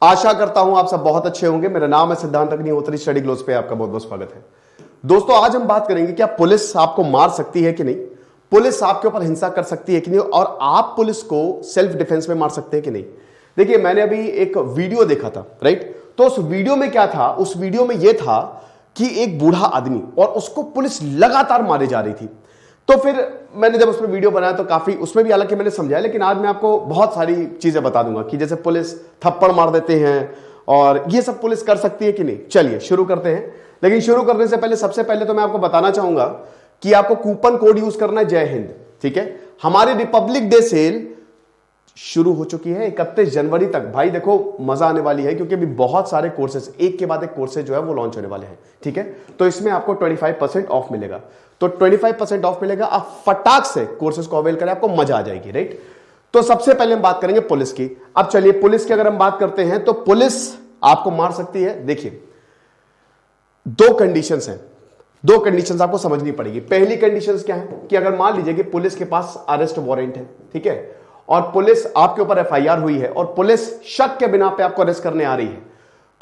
आशा करता हूं आप सब बहुत अच्छे होंगे। मेरा नाम है सिद्धांत अग्निहोत्री, स्टडी ग्लोस पे आपका बहुत बहुत स्वागत है। दोस्तों, आज हम बात करेंगे क्या पुलिस आपको मार सकती है कि नहीं, पुलिस आपके ऊपर हिंसा कर सकती है कि नहीं, और आप पुलिस को सेल्फ डिफेंस में मार सकते हैं कि नहीं। देखिए, मैंने अभी एक वीडियो देखा था, राइट। तो उस वीडियो में क्या था, उस वीडियो में यह था कि एक बूढ़ा आदमी और उसको पुलिस लगातार मारे जा रही थी। तो फिर मैंने जब उसमें वीडियो बनाया तो काफी उसमें भी हालांकि मैंने समझाया, लेकिन आज मैं आपको बहुत सारी चीजें बता दूंगा कि जैसे पुलिस थप्पड़ मार देते हैं और ये सब पुलिस कर सकती है कि नहीं। चलिए शुरू करते हैं। लेकिन शुरू करने से पहले सबसे पहले तो मैं आपको बताना चाहूंगा कि आपको कूपन कोड यूज करना है, जय हिंद। ठीक है, हमारी रिपब्लिक डे सेल शुरू हो चुकी है 31 जनवरी तक। भाई देखो, मजा आने वाली है क्योंकि अभी बहुत सारे कोर्सेज एक के बाद एक कोर्सेज जो है वो लॉन्च होने वाले हैं। ठीक है, तो इसमें आपको 25% ऑफ मिलेगा। तो 25% ऑफ मिलेगा, आप फटाक से कोर्सेज को अवेल करें, आपको मजा आ जाएगी, राइट। तो सबसे पहले हम बात करेंगे पुलिस की। अब चलिए, पुलिस की अगर हम बात करते हैं तो पुलिस आपको मार सकती है। देखिए, दो कंडीशंस हैं, दो कंडीशंस आपको समझनी पड़ेगी। पहली कंडीशंस क्या है कि अगर मान लीजिए कि पुलिस के पास अरेस्ट वारंट है, ठीक है, और पुलिस आपके ऊपर एफआईआर हुई है और पुलिस शक के बिना पे आपको अरेस्ट करने आ रही है,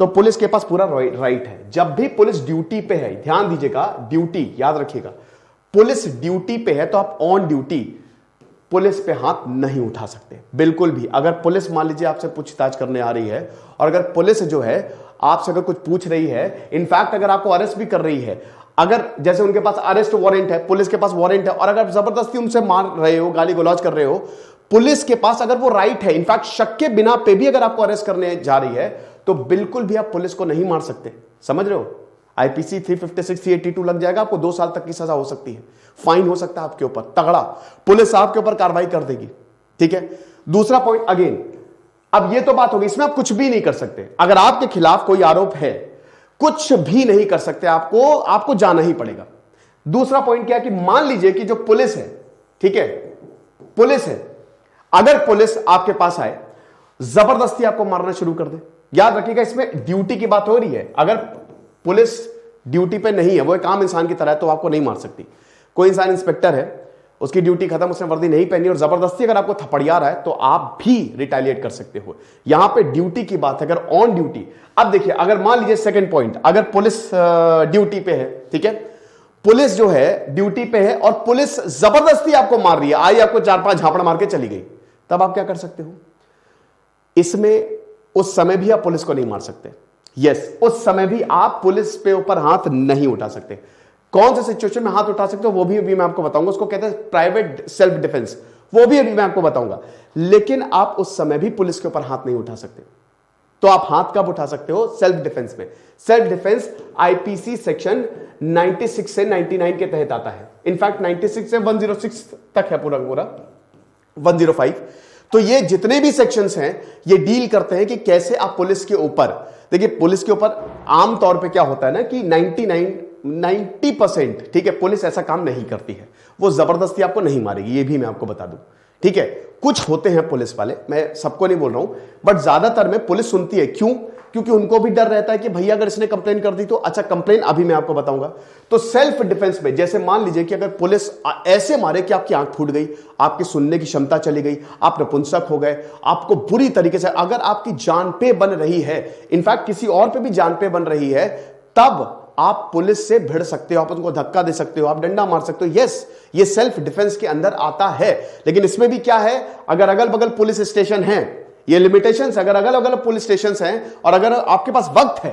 तो पुलिस के पास पूरा राइट है। जब भी पुलिस ड्यूटी पे है, ध्यान दीजिएगा, ड्यूटी याद रखिएगा, पुलिस ड्यूटी पे है तो आप ऑन ड्यूटी पुलिस पे हाथ नहीं उठा सकते बिल्कुल भी। अगर पुलिस मान लीजिए आपसे पूछताछ करने आ रही है और अगर पुलिस जो है आपसे अगर कुछ पूछ रही है, इनफैक्ट अगर आपको अरेस्ट भी कर रही है, अगर जैसे उनके पास अरेस्ट वारंट है, पुलिस के पास वारंट है, और अगर जबरदस्ती उनसे मार रहे हो, गाली गलौज कर रहे हो, पुलिस के पास अगर वो राइट है, इनफैक्ट शक के बिना पे भी अगर आपको अरेस्ट करने जा रही है, तो बिल्कुल भी आप पुलिस को नहीं मार सकते। समझ रहे हो? आईपीसी 356 382 लग जाएगा, आपको 2 साल तक की सजा हो सकती है, फाइन हो सकता है आपके ऊपर तगड़ा, पुलिस आपके ऊपर कार्रवाई कर देगी। ठीक है, दूसरा पॉइंट अगेन, अब ये तो बात होगी, इसमें आप कुछ भी नहीं कर सकते। अगर आपके खिलाफ कोई आरोप है, कुछ भी नहीं कर सकते, आपको जाना ही पड़ेगा। दूसरा पॉइंट क्या है कि मान लीजिए कि जो पुलिस है, ठीक है, पुलिस है, अगर पुलिस आपके पास आए, जबरदस्ती आपको मारना शुरू कर दे, याद रखिएगा इसमें ड्यूटी की बात हो रही है। अगर पुलिस ड्यूटी पे नहीं है, वो एक आम इंसान की तरह है, तो आपको नहीं मार सकती। कोई इंसान इंस्पेक्टर है, उसकी ड्यूटी खत्म, उसने वर्दी नहीं पहनी और जबरदस्ती अगर आपको थपड़िया रहा है, तो आप भी रिटेलिएट कर सकते हो। यहां पे ड्यूटी की बात है, अगर ऑन ड्यूटी। अब देखिए, अगर मान लीजिए सेकंड पॉइंट, अगर पुलिस ड्यूटी पे है, ठीक है, पुलिस जो है ड्यूटी पे है और पुलिस जबरदस्ती आपको मार रही है, आई आपको 4-5 झापड़ मार के चली गई, तब आप क्या कर सकते हो? इसमें उस समय भी आप पुलिस को नहीं मार सकते। यस, उस समय भी आप पुलिस पे ऊपर हाथ नहीं उठा सकते। कौन से सिचुएशन में हाथ उठा सकते हो वो भी अभी मैं आपको बताऊंगा, उसको कहते हैं प्राइवेट सेल्फ डिफेंस, वो भी अभी मैं आपको बताऊंगा। लेकिन आप उस समय भी पुलिस के ऊपर हाथ नहीं उठा सकते। तो आप हाथ कब उठा सकते हो? सेल्फ डिफेंस में। सेल्फ डिफेंस आईपीसी सेक्शन 96 से 99 के तहत आता है। इनफैक्ट 96 से 106 तक है, पूरा पूरा 105। तो ये जितने भी सेक्शंस हैं ये डील करते हैं कि कैसे आप पुलिस के ऊपर, देखिए पुलिस के ऊपर आमतौर पे क्या होता है ना कि 90%, ठीक है, पुलिस ऐसा काम नहीं करती है, वो जबरदस्ती आपको नहीं मारेगी, ये भी मैं आपको बता दूं। ठीक है, कुछ होते हैं पुलिस वाले, मैं सबको नहीं बोल रहा हूं, बट ज्यादातर में पुलिस सुनती है। क्यों? क्योंकि उनको भी डर रहता है कि भैया अगर इसने कंप्लेन कर दी तो, अच्छा कंप्लेन अभी मैं आपको बताऊंगा। तो सेल्फ डिफेंस में जैसे मान लीजिए कि अगर पुलिस ऐसे मारे कि आपकी आंख फूट गई, आपकी सुनने की क्षमता चली गई, आप नपुंसक हो गए, आपको बुरी तरीके से, अगर आपकी जान पे बन रही है, इनफैक्ट किसी और पे भी जान पे बन रही है, तब आप पुलिस से भिड़ सकते हो, आप उनको धक्का दे सकते हो, आप डंडा मार सकते हो। यस, ये सेल्फ डिफेंस के अंदर आता है। लेकिन इसमें भी क्या है, अगर अगल बगल पुलिस स्टेशन है, ये लिमिटेशंस, अगर अगल बगल पुलिस स्टेशन हैं और अगर आपके पास वक्त है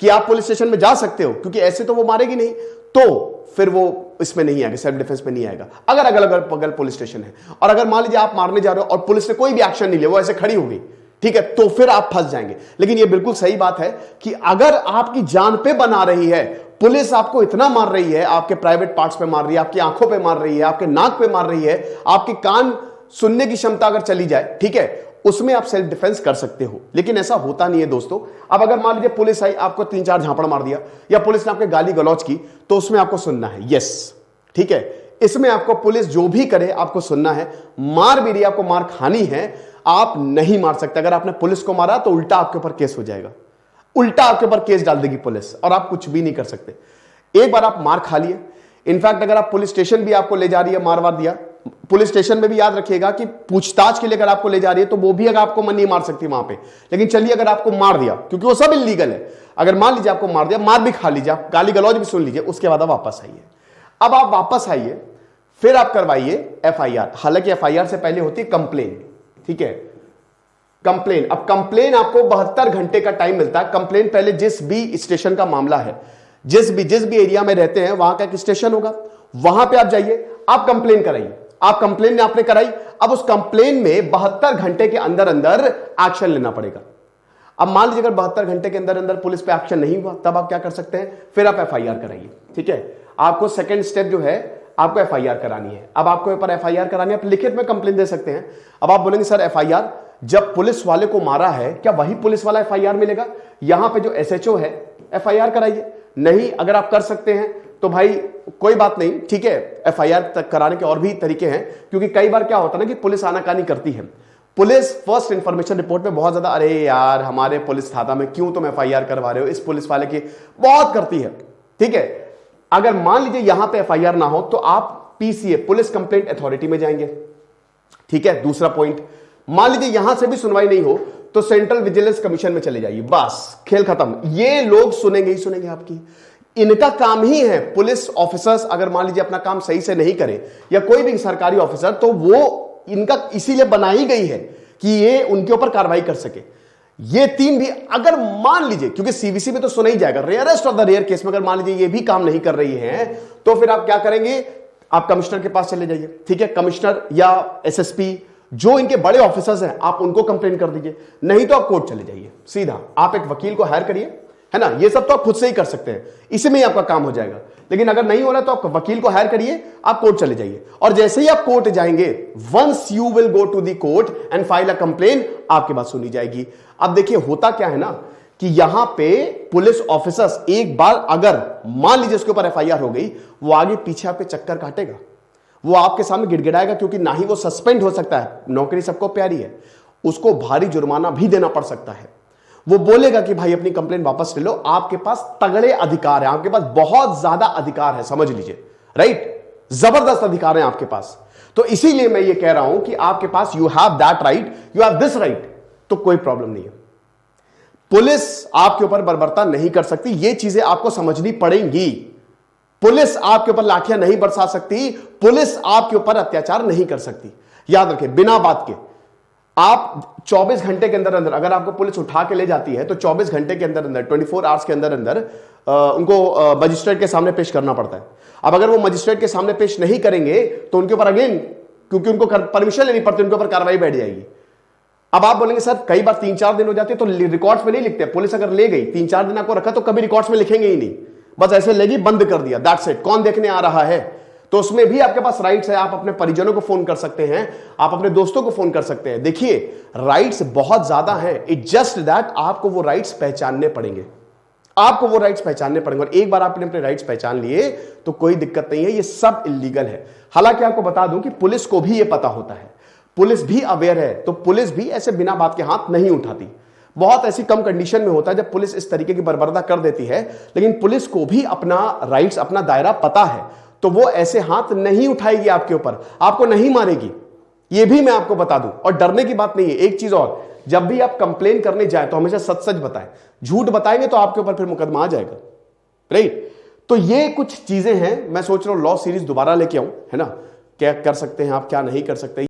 कि आप पुलिस स्टेशन में जा सकते हो, क्योंकि ऐसे तो वो मारेगी नहीं, तो फिर वो इसमें नहीं आएगा, सेल्फ डिफेंस में नहीं आएगा। अगर अगल बगल पुलिस स्टेशन है और अगर मान लीजिए आप मारने जा रहे हो और पुलिस ने कोई भी एक्शन नहीं लिया, वो ऐसे खड़ी हो गई, ठीक है, तो फिर आप फंस जाएंगे। लेकिन ये बिल्कुल सही बात है कि अगर आपकी जान पे बना रही है, पुलिस आपको इतना मार रही है, आपके प्राइवेट पार्ट्स पे मार रही है, आपकी आंखों पे मार रही है, आपके नाक पे मार रही है, आपके कान सुनने की क्षमता अगर चली जाए, ठीक है, उसमें आप सेल्फ डिफेंस कर सकते हो। लेकिन ऐसा होता नहीं है दोस्तों। अब अगर मान लीजिए पुलिस आई, आपको 3-4 झापड़ मार दिया या पुलिस ने आपके गाली गलौज की, तो उसमें आपको सुनना है। यस, ठीक है, इसमें आपको पुलिस जो भी करे आपको सुनना है। मार भी रही, आपको मार खानी है, आप नहीं मार सकते। अगर आपने पुलिस को मारा तो उल्टा आपके ऊपर केस हो जाएगा, उल्टा आपके ऊपर केस डाल देगी पुलिस और आप कुछ भी नहीं कर सकते। एक बार आप मार खा लिए, इनफैक्ट अगर आप पुलिस स्टेशन भी आपको ले जा रही है, मार वार दिया, पुलिस स्टेशन में भी याद रखिएगा कि पूछताछ के लिए अगर आपको ले जा रही है तो वो भी अगर आपको मन नहीं मार सकती वहां पे। लेकिन चलिए अगर आपको मार दिया, क्योंकि वो सब इलीगल है, अगर मान लीजिए आपको मार दिया, मार भी खा लीजिए, आप गाली गलौज भी सुन लीजिए, उसके बाद आप वापस आइए। अब आप वापस आइए, फिर आप करवाइए एफआईआर। हालांकि एफआईआर से पहले होती है कंप्लेन, ठीक है, कंप्लेन। अब कंप्लेन आपको 72 घंटे का टाइम मिलता है। कंप्लेन पहले जिस भी स्टेशन का मामला है, जिस भी एरिया में रहते हैं वहां का एक स्टेशन होगा, वहां पे आप जाइए, आप कंप्लेन कराइए। आप कंप्लेन आपने कराई, अब उस कंप्लेन में 72 घंटे के अंदर अंदर एक्शन लेना पड़ेगा। अब मान लीजिए अगर 72 घंटे के अंदर अंदर पुलिस पे एक्शन नहीं हुआ, तब आप क्या कर सकते हैं, फिर आप एफआईआर कराइए, ठीक है। आपको सेकंड स्टेप जो है, आपको एफआईआर करानी है। अब आपको ऊपर एफआईआर करानी है, आप लिखित में कंप्लेन दे सकते हैं। अब आप बोलेंगे सर एफआईआर, जब पुलिस वाले को मारा है क्या वही पुलिस वाला एफआईआर मिलेगा? यहां पे जो एसएचओ है, एफआईआर कराइए। नहीं, अगर आप कर सकते हैं तो भाई कोई बात नहीं, ठीक है, एफआईआर तक कराने के और भी तरीके हैं। क्योंकि कई बार क्या होता है ना कि पुलिस आनाकानी करती है। पुलिस फर्स्ट इंफॉर्मेशन रिपोर्ट में बहुत ज्यादा, अरे यार हमारे पुलिस थाना में क्यों तुम एफआईआर करवा रहे हो, इस पुलिस वाले की बहुत करती है, ठीक है। अगर मान लीजिए यहां पे एफआईआर ना हो तो आप पीसीए, पुलिस कंप्लेंट अथॉरिटी में जाएंगे, ठीक है। दूसरा पॉइंट, मान लीजिए यहां से भी सुनवाई नहीं हो तो सेंट्रल विजिलेंस कमीशन में चले जाइए, बस खेल खत्म। ये लोग सुनेंगे ही सुनेंगे आपकी, इनका काम ही है। पुलिस ऑफिसर्स अगर मान लीजिए अपना काम सही से नहीं करे, या कोई भी सरकारी ऑफिसर, तो वो इनका इसीलिए बनाई गई है कि ये उनके ऊपर कार्रवाई कर सके। ये तीन भी अगर मान लीजिए, क्योंकि सीवीसी में तो सुना ही जाएगा, rarest of the rare case में अगर मान लीजिए ये भी काम नहीं कर रही है, तो फिर आप क्या करेंगे, आप कमिश्नर के पास चले जाइए, ठीक है। कमिश्नर या एसएसपी, जो इनके बड़े ऑफिसर्स हैं, आप उनको कंप्लेन कर दीजिए। नहीं तो आप कोर्ट चले जाइए सीधा, आप एक वकील को हायर करिए, है ना। ये सब तो आप खुद से ही कर सकते हैं, इसी में ही आपका काम हो जाएगा। लेकिन अगर नहीं हो रहा तो आप वकील को हायर करिए, आप कोर्ट चले जाइए। और जैसे ही आप कोर्ट जाएंगे, once you will go to the court and file a complain, आपकी बात सुनी जाएगी। अब देखिए होता क्या है ना कि यहां पे पुलिस ऑफिसर्स एक बार अगर मान लीजिए उसके ऊपर एफआईआर हो गई, वो आगे पीछे आपके चक्कर काटेगा, वो आपके सामने गिड़गिड़ाएगा, क्योंकि ना ही वो सस्पेंड हो सकता है, नौकरी सबको प्यारी है, उसको भारी जुर्माना भी देना पड़ सकता है। वो बोलेगा कि भाई अपनी कंप्लेंट वापस ले लो। आपके पास तगड़े अधिकार है, आपके पास बहुत ज्यादा अधिकार है, समझ लीजिए, राइट, जबरदस्त अधिकार है आपके पास। तो इसीलिए मैं ये कह रहा हूं कि आपके पास you have that right, you have this right, तो कोई प्रॉब्लम नहीं है। पुलिस आपके ऊपर बर्बरता नहीं कर सकती, ये चीजें आपको समझनी पड़ेंगी। पुलिस आपके ऊपर लाठियां नहीं बरसा सकती, पुलिस आपके ऊपर अत्याचार नहीं कर सकती। याद रखें, बिना बात के आप 24 घंटे के अंदर अंदर अगर आपको पुलिस उठा के ले जाती है तो 24 घंटे के अंदर अंदर 24 आवर्स के अंदर अंदर उनको मजिस्ट्रेट के सामने पेश करना पड़ता है। अब अगर वो मजिस्ट्रेट के सामने पेश नहीं करेंगे तो उनके ऊपर अगेन, क्योंकि उनको परमिशन लेनी पड़ती है, उनके ऊपर कार्रवाई बैठ जाएगी। अब आप बोलेंगे सर कई बार 3-4 दिन हो जाते हैं तो रिकॉर्ड्स में नहीं लिखते। पुलिस अगर ले गई 3-4 दिन आपको रखा तो कभी रिकॉर्ड्स में लिखेंगे ही नहीं, बस ऐसे लेगी, बंद कर दिया, दैट्स इट। कौन देखने आ रहा है? तो उसमें भी आपके पास राइट्स है, आप अपने परिजनों को फोन कर सकते हैं, आप अपने दोस्तों को फोन कर सकते हैं। देखिए राइट्स बहुत ज्यादा हैं, इट जस्ट दैट आपको वो राइट्स पहचानने पड़ेंगे, आपको वो राइट्स पहचानने पड़ेंगे। और एक बार आपने अपने राइट्स पहचान लिए तो कोई दिक्कत नहीं है, ये सब इलीगल है। हालांकि आपको बता दूं कि पुलिस को भी ये पता होता है, पुलिस भी अवेयर है, तो पुलिस भी ऐसे बिना बात के हाथ नहीं उठाती। बहुत ऐसी कम कंडीशन में होता है जब पुलिस इस तरीके की बर्बरता कर देती है, लेकिन पुलिस को भी अपना राइट्स, अपना दायरा पता है, तो वो ऐसे हाथ नहीं उठाएगी आपके ऊपर, आपको नहीं मारेगी, ये भी मैं आपको बता दूं। और डरने की बात नहीं है। एक चीज और, जब भी आप कंप्लेन करने जाए तो हमेशा सच सच बताएं, झूठ बताएंगे तो आपके ऊपर फिर मुकदमा आ जाएगा, राइट। तो ये कुछ चीजें हैं, मैं सोच रहा हूं लॉ सीरीज दोबारा लेके आऊं, है ना, क्या कर सकते हैं आप, क्या नहीं कर सकते।